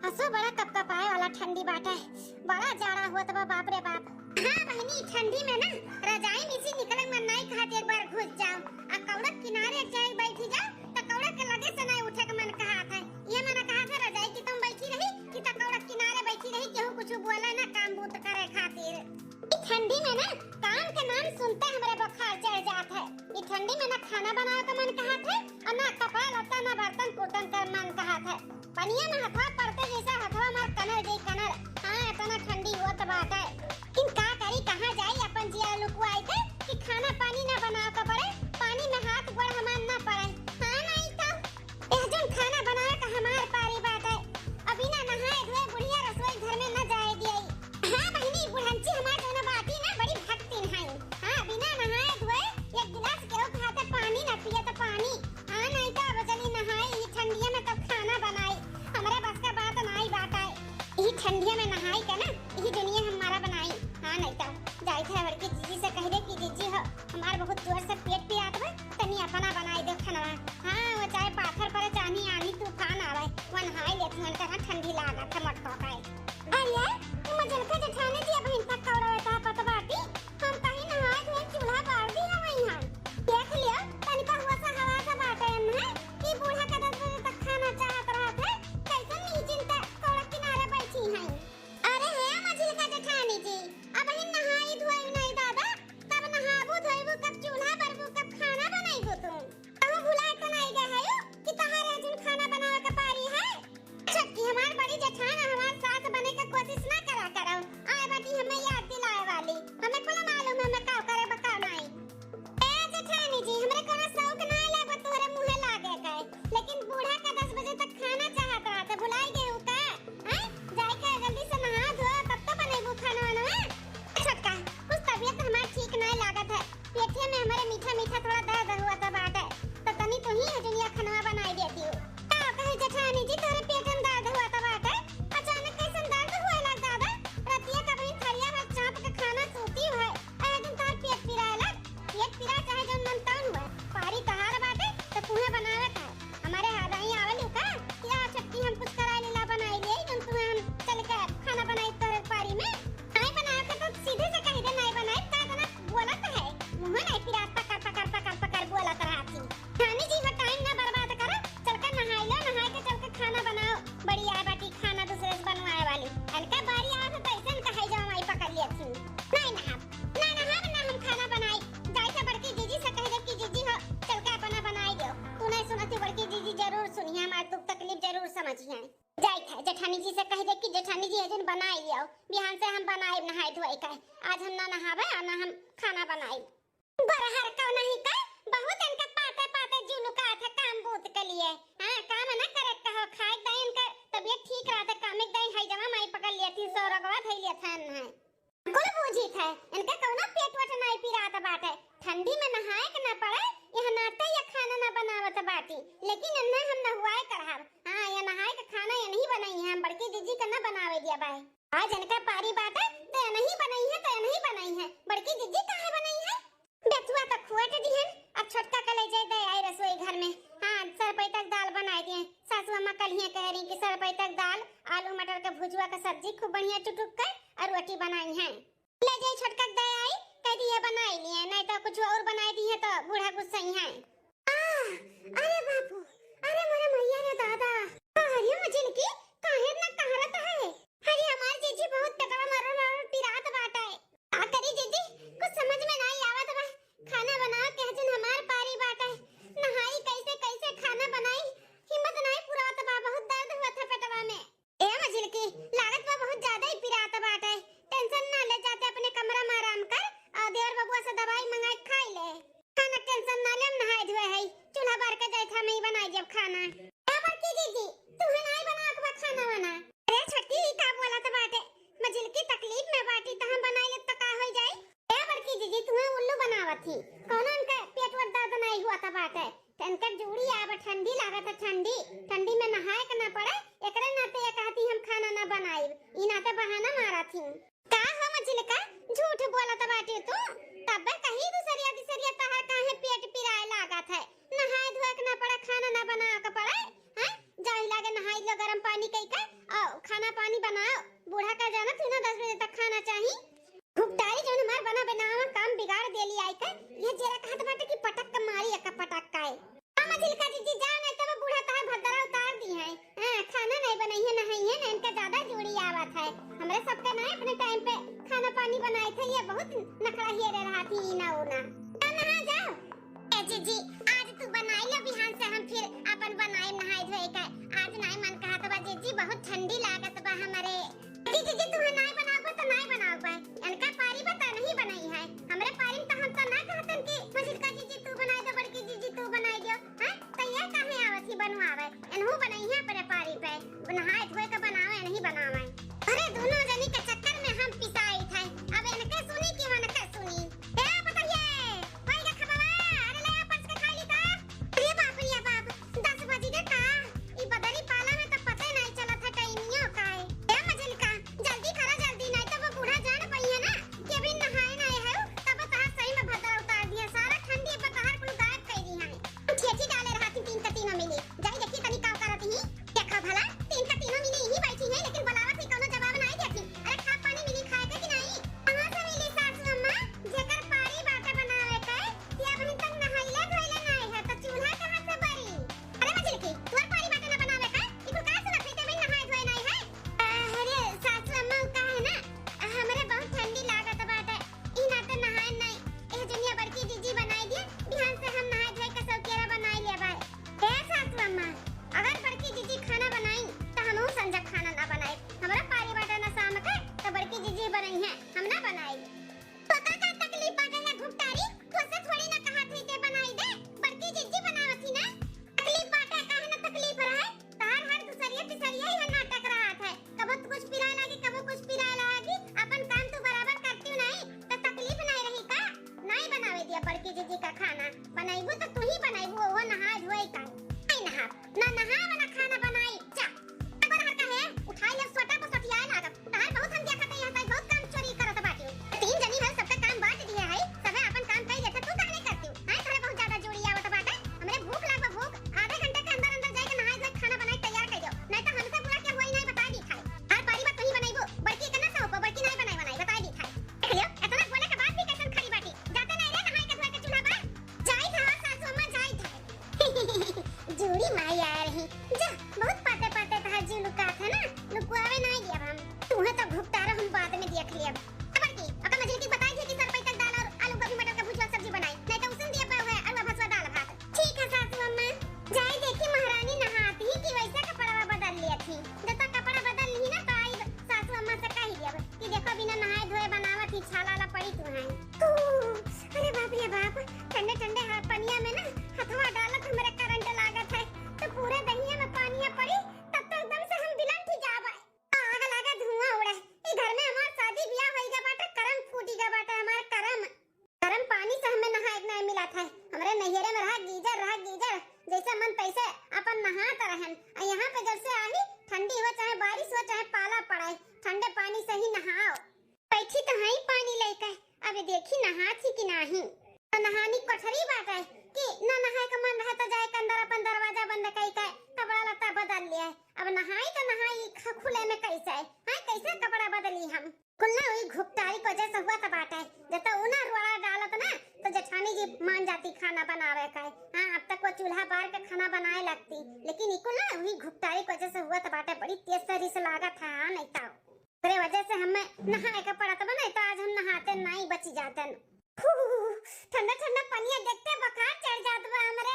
हसो बड़ा कपकपाए वाला ठंडी बाटा है, बड़ा जाड़ा हुआ तबा बाप रे बाप। हाँ बहनी ठंडी में ना रजाई में से निकलंग मन नहीं खाते, एक बार घुस जाओ आ कौड़क किनारे जाए बैठी जाओ त कौड़क के लगे से नहीं उठे के मन कहा था। ये मना कहा था रजाई की तुम बैठी रही कि त कौड़क किनारे बैठी रही, केहू कुछ बोला ना काम बूत करे खातिर। इस ठंडी में ना काम के नाम सुनते हमरे बुखार चढ़ जात है। इस ठंडी में ना खाना बनावे का मन कहा था और ना कपड़ा लत्ता ना बर्तन कुर्तन कर मन कहा था। पनिया में हथवा पड़ते जैसा हथवा मार कनर गई कनर। हाँ इतना ठंडी हुआ तब आता है, किन का करी कहाँ जाई अपन जिया लुकवाई थे कि खाना पानी ना बनाओ का पड़े, पानी में हाथ गोड़ हमार ना पड़े। हाँ नहीं तो यह जन खाना बनावे का हमार पारी बात है। अभी ना नहाए धोए बुढ़िया रसोई घर में न जाए दिए। हाँ बहनी बुढ़ंची हमार दोनों बाती ना बड़ी भक्ति है। हाँ बिना नहाए धोए एक गिलास केहू खाते पानी ना पिए तो पानी। हाँ नहीं तो अब चली नहाए ये ठंडिया में तब खाना बनाई, हमारे बस का बात नहीं बात है। ये ठंडिया में नहाई का ना ये दुनिया हमारा बनाई। हाँ नहीं तो जाई थे बड़की जीजी से कह दे कि जीजी हो हमार बहुत जोर से पेट पियात बा, तनी अपना बनाई दे खाना। हाँ वो चाहे पाथर पर चाहे आनी तूफान आवे वो नहाई लेत मन करा ठंडी लागत है मटका पाए। अरे तुम जलका जठाने दिया बहन तक कौड़ा होता पतवाटी हम कहीं नहाए धोए चूल्हा बार दिया वहीं हम देख लियो तनिका हुआ सा हवा सा बाटे है कि बूढ़ा का 10 बजे तक खाना चाहत रहा थे कैसे नहीं चिंता कौड़ा किनारे बैठी है। अरे है मझिल का जठानी जी अब ही नहाई धोई नहीं दादा, तब नहाबू धोईबू कब चूल्हा बरबू कब खाना बनाईबू तुम अब भुलाए तो नहीं गए हो कि तुम्हारे जन खाना बनावे का पारी है। छक्की हमार बड़ी जेठान हमार साथ बने का कोशिश ना करा करो, आए बाटी हमें याद दिलाए वाली हमें कोला मालूम हमें का करे बका नहीं। ए जेठानी जी हमरे कोनो शौक ना लागे तोरे मुंहे लागे का, लेकिन बूढ़ा का 10 बजे तक खाना चाहत रहा था भुलाई गए हो का। हैं जाई के जल्दी से नहा धो तब तो बनेबू खाना वाना। छक्का कुछ तबीयत हमार ठीक नहीं लागत है, पेटे में हमारे मीठा मीठा थोड़ा दर्द हुआ था बात है तो तनी तो ही दुनिया खाना बनाई देती हो। का कहे जेठानी जी तोरे पेट में दर्द हुआ था बात है, अचानक कैसे दर्द हुआ लग दादा रतिया कभी थरिया में चाप के खाना सूती है ए दिन तार पेट पिराए लग पेट पिरा चाहे जो मन तान हुआ पारी तहार बात है तो तुम्हें बनावे का हमारे हाथ आई आवे लू का क्या छक्की हम कुछ करा लेला बनाई ले तुम तुम्हें हम चल के खाना बनाई तोरे पारी में नहीं बनावे का तो सीधे से कह दे नहीं बनाई का ना बोलत है मुंह नहीं पिराता कर बोला तरह थी। खानी जी वो टाइम ना बर्बाद करो चल के नहाई लो, नहाई के चल के खाना बनाओ बड़ी आए बाटी खाना दूसरे से बनवाए वाली अनका बारी आवे तो पैसे न कहे जाओ माई पकड़ लिया थी नहीं नहा ना हम खाना बनाई जाई था बड़की जीजी से कह दे कि जीजी हो चल के अपना बनाई दो। तू नहीं सुनती बड़की जीजी जरूर सुनिए हमार दुख तकलीफ जरूर समझिए। जाई था जेठानी जी से कह दे कि जेठानी जी अजन बनाई लियो बिहान से हम बनाई नहाई धोई का आज हम ना नहावे और ना हम खाना बनाई बरहर का नहीं का बहुत इनका पाते जुलुका था काम बूत के लिए। हां काम ना करे कहो खाए दाई इनका तबीयत ठीक रहता काम एक दाई है जमा माई पकड़ लिया थी सौ रगवा थई लिया था ना कुल बूझी था इनका कौना पेट वट नहीं पिरात बाटे ठंडी में नहाए के ना पड़े यहां नाते या खाना ना बनावत बाटी लेकिन इन्ना हम नहुआए करहब। हां ये नहाए के खाना ये नहीं बनाई है हम बड़की जीजी का ना बनावे दिया बाय आज इनका पारी बाटे तो नहीं बनाई है तो नहीं बनाई है बड़की जीजी काहे बनाई है बेथुआ तक खुआट दिहन अब छोटका कले जाए दे आई रसोई घर में। हां सरपई तक दाल बनाई दिए सासू अम्मा कल ही कह रही कि सरपई तक दाल आलू मटर का भुजुआ का सब्जी खूब बढ़िया टुटुक कर और रोटी बनाई है ले जाए छोटका दे आई कह दिए बनाई लिए नहीं तो कुछ और बनाई दी है तो बूढ़ा गुस्सा ही है। अरे बापू अरे मेरे मैया रे दादा अरे मजिन की काहे ना कहरत है अरे हमार जीजी बहुत टकरा मार पिरात बाटा है आ करी जीजी कुछ समझ में नहीं आवत बा खाना बना के हजन हमार पारी बाटा है नहाई कैसे कैसे खाना बनाई हिम्मत नहीं पुरात बा बहुत दर्द हुआ था पेटवा में। ए मजिल की लागत बा बहुत ज्यादा ही पिरात बाटा है टेंशन ना ले जाते अपने कमरा में आराम कर और देवर बबुआ से दवाई मंगाई खाई ले खाना टेंशन ना ले नहाए धोए है चूल्हा बार के जाए था मैं बनाई जब खाना ए बड़की जीजी तू नहीं बना के खाना बना अरे छट्टी ही का बोला था बाटे मजिल की तकलीफ में बाटी त हम बनाई ले त का हो जाए ए बड़की जीजी तुम्हें उल्लू बनावत थी कौन उनका पेट वर दर्द नहीं हुआ था बाटे तनका जूड़ी आब ठंडी लागत है ठंडी में नहाए के ना पड़े एकरे नाते ये कहती हम खाना ना बनाई ई नाते बहाना मारा थी का हम मजिल का झूठ बोलत बाटी तू तब कहीं दूसरिया तहर काहे पेट पिराए लागत है नहाए धोए के ना पड़े खाना ना बना के पड़े हैं जाई लागे नहाई लो गरम पानी कई का जाओ खाना पानी बनाओ। बूढ़ा का जाना थी ना 10 बजे तक खाना चाहिए। घुपटारी जो हमार बना बनावा काम बिगाड़ देली आई का। ये जरा कहत बाटे कि पटक के मारी एक पटक का है। हम झिलका जी जा नहीं तब बूढ़ा तार भद्रा उतार दी है। हां खाना नहीं बनाई है नहीं है ना इनका ज्यादा जोड़ी आवत है। हमरे सबके ना अपने टाइम पे खाना पानी बनाए थे। ये बहुत नखरा ही रहा थी ना ओना। नहा जाओ ए जीजी आज तू बनाई लो बिहान से हम फिर अपन बनाए नहाए धोए का। आज नहीं मन कहा तो जीजी बहुत ठंडी लागत बा हमरे। जीजी तू नहीं बनाओगे तो नहीं बनाओगे। इनका पारी बता नहीं बनाई है। हमरे पारी तो हम तो ना कहतन कि मजिलका जीजी तू बनाई दो बड़की जीजी तू बनाई दो। हां तो ये काहे आवत ही बनवावे। इनहु बनाई है अपने पारी पे नहाए धोए के बनावे नहीं बनावे। अरे दोनों जनी के चक्कर में हम पिसाई थे। अब इनके सुनी कि मनके सुनी। ए बताइए भाई का खबरवा अरे ले आपस के खाई ली का। अरे बाप रे बाप 10 बजे के का ई बदरी पाला में तो पता नहीं चला था टाइमियो का है। ए मजिलका जल्दी करा जल्दी नहीं तो वो बूढ़ा जान पई है ना कि अभी नहाए नहीं है तब तहार सही में भद्रा उतार दिया। सारा ठंडी पे तहार कुल गायब कर दी है। ठेठी डाले रहा थी 3 का 3 मिली जाई देखी तनी का करत ही देखा भला 3 का 3 मिली यही बैठी है लेकिन बुलावा थी कोनो जवाब नहीं देती। अरे खा पानी मिली खाएगा कि नहीं। कहां से मिली सासू अम्मा जेकर पारी बाटे बनावे के या अभी तक नहाइले धोइले नहीं है तो चूल्हा कहां से बरी। अरे मजिलकी तोर पारी बाटे ना बनावे का ई को का सुनत है तभी नहाए धोए नहीं है। अरे सासू अम्मा का है ना हमरे बहुत ठंडी लागत बाटे ई ना तो नहाए नहीं ए दुनिया बड़की जीजी बनाई दिए बिहान से हम नहाए धोए के सब केरा बनाई ले भाई। हे सासू अम्मा अगर बड़की जीजी खाना बनाई तो हमहु संजय खाना ना बनाए। हमरा पारी बाटा ना शाम के तो बड़की जीजी बनाई है हम ना बनाई। पता का तकलीफ बाटे ना घुपटारी तुझसे थोड़ी ना कहा थी के बनाई दे बड़की जीजी बनावती ना। तकलीफ बाटे काहे ना तकलीफ रहे तार हर दूसरिया तीसरिया ही नाटक रहा था। कबो कुछ पिराए लागी कबो कुछ पिराए लागी अपन काम तो बराबर करती नहीं तो तकलीफ नहीं रही का। नहीं बनावे दिया बड़की जीजी का खाना बनाईबो तो तू ही बनाईबो वो नहाए धोए का नहीं नहा ना नहा ना खाना बनाई जा। अगर हर कहे उठाई ले सोटा को सटिया लागत तार बहुत हम देखत है यहाँ बहुत काम चोरी करत बाटियो। 3 जनी है सबका काम बांट दिया है सबे अपन काम कई लेते तू काहे करती हां थोड़ा बहुत ज्यादा जोड़ी आवत बाटे। हमरे भूख लागबा भूख आधे घंटे के अंदर अंदर जाके नहाए धोए खाना बनाई तैयार कर दो नहीं तो हमसे बुला के होई नहीं बता दी खाए। हर पारी बात तू ही बनाईबो बड़की के ना सब बड़की नहीं बनाई बता दी खाए। देखलियो इतना बोले के बाद भी कैसन खड़ी बाटी जाते नहीं रे नहाए के धोए के चूल्हा पर जाई था सासू अम्मा जाई था। जोड़ी माई आ रही जा बहुत पाते पाते तहार जी लुका था ना लुकवावे नहीं दिया हम तूहे तो घुपटारा हम बाद में देख लिया। खबर की अगर मजिल की बताई थी कि सर पैतक दाल और आलू गोभी मटर का भुजिया सब्जी बनाई नहीं तो उसन दिया पे है अलवा भसवा दाल भात। ठीक है सासू अम्मा जाई देखी महारानी नहाती ही कि वैसा कपड़ा बदल लिया थी जब तक कपड़ा बदल ली ना तो आई सासू अम्मा से कह दिया कि देखो बिना नहाए धोए बनावत ही छाला ला पड़ी तू है। अरे बाप रे बाप ठंडे ठंडे पनिया में ना हथवा डालत हमरे करंट लागत है तो पूरे दहिया में पानिया पड़ी तब तो एकदम से हम बिलंट ही जाबे आग लगा धुआं उड़े। ई घर में हमार शादी ब्याह होई गा बाटे करम फूटी गा बाटे हमार करम पानी से हमें नहाए नहीं मिला था। हमरे नैहरे में रहा गीजर जैसे मन तैसे अपन नहात रहन। यहाँ पे जब से आई ठंडी हो चाहे बारिश हो चाहे पाला पड़े ठंडे पानी से ही नहाओ। बैठी तो है पानी लेके अबे देखी नहाती कि नहीं नहानी कोठरी बाटे कि ना नहाए का मन रहे तो जाए के अंदर अपन दरवाजा बंद कई के कपड़ा लत्ता बदल लिया। अब नहाई तो नहाई खुले में कैसे हां कैसे कपड़ा बदली हम कुल्ला हुई घुपटारी को जैसा हुआ तो बाटे जब उना रुआ डालत ना तो जेठानी जी मान जाती खाना बनावे का। हां अब तक वो चूल्हा बार के खाना बनाए लगती लेकिन इको ना हुई घुपटारी को जैसा हुआ तो बाटे बड़ी तेज सरी से लागत था नहीं तो तेरे वजह से हमें नहाए का पड़ा तो नहीं तो आज हम नहाते नहीं बच जाते। ठंडा ठंडा पानी देखते बुखार चढ़ जात बा हमरे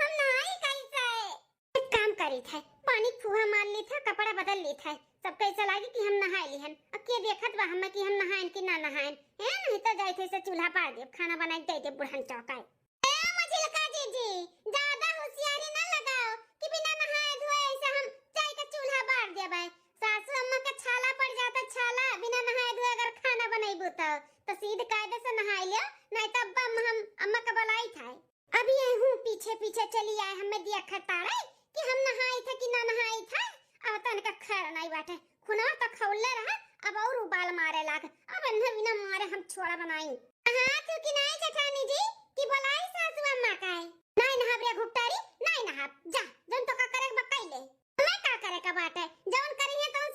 हम नहाई कैसे। एक काम करी था पानी फुहा मार ली था कपड़ा बदल ली था सब कैसे लागी कि हम नहाए लिहन अब के देखत बा हम कि हम नहाएन कि ना नहाएन है नहीं तो जाई थे से चूल्हा पार दे खाना बनाई दे दे बुढ़न चौकाए। ए मजिलका जीजी ज्यादा होशियारी ना लगाओ कि बिना नहाए धोए ऐसे हम चाय का चूल्हा बार देबे। सासू अम्मा का छाला पड़ जाता छाला बिना नहाए धोए अगर खाना बनाईबो तो सीधे कायदे से नहाई लियो नहीं तब हम अम्मा का बलाई था। अभी ये हूं पीछे पीछे चली आए हमें दिया खतारे कि हम नहाई थे कि ना नहाई था। अब तन का खैर नहीं बाटे खुना तो खौले रहा अब और उबाल मारे लाग अब अन्ना बिना मारे हम छोड़ा बनाई। हां तो कि नहीं जेठानी जी कि बलाई सासू अम्मा का है नहीं नहा रे घुपटारी नहीं नहा जा जन तो का करे बकाई ले मैं का करे का बात है जौन करी है तो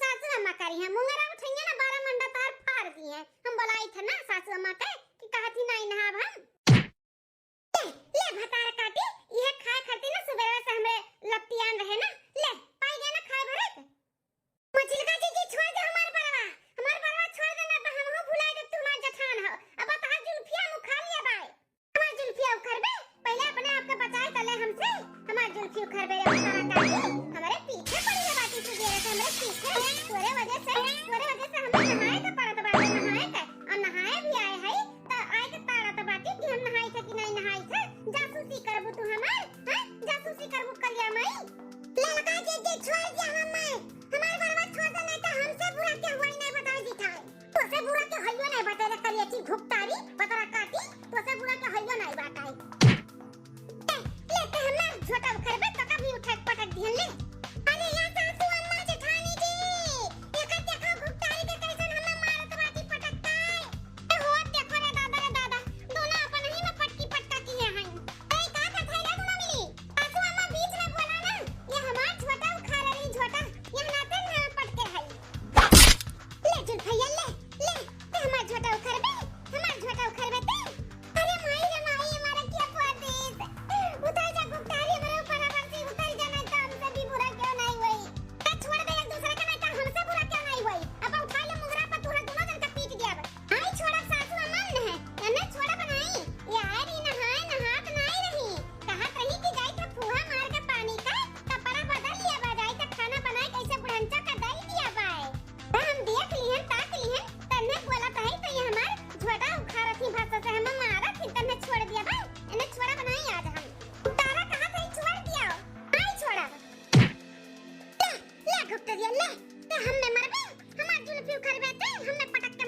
गुप्ता जी ले ते हमने मरबे हमार जुल्फी उखड़ बेते हमने पटक के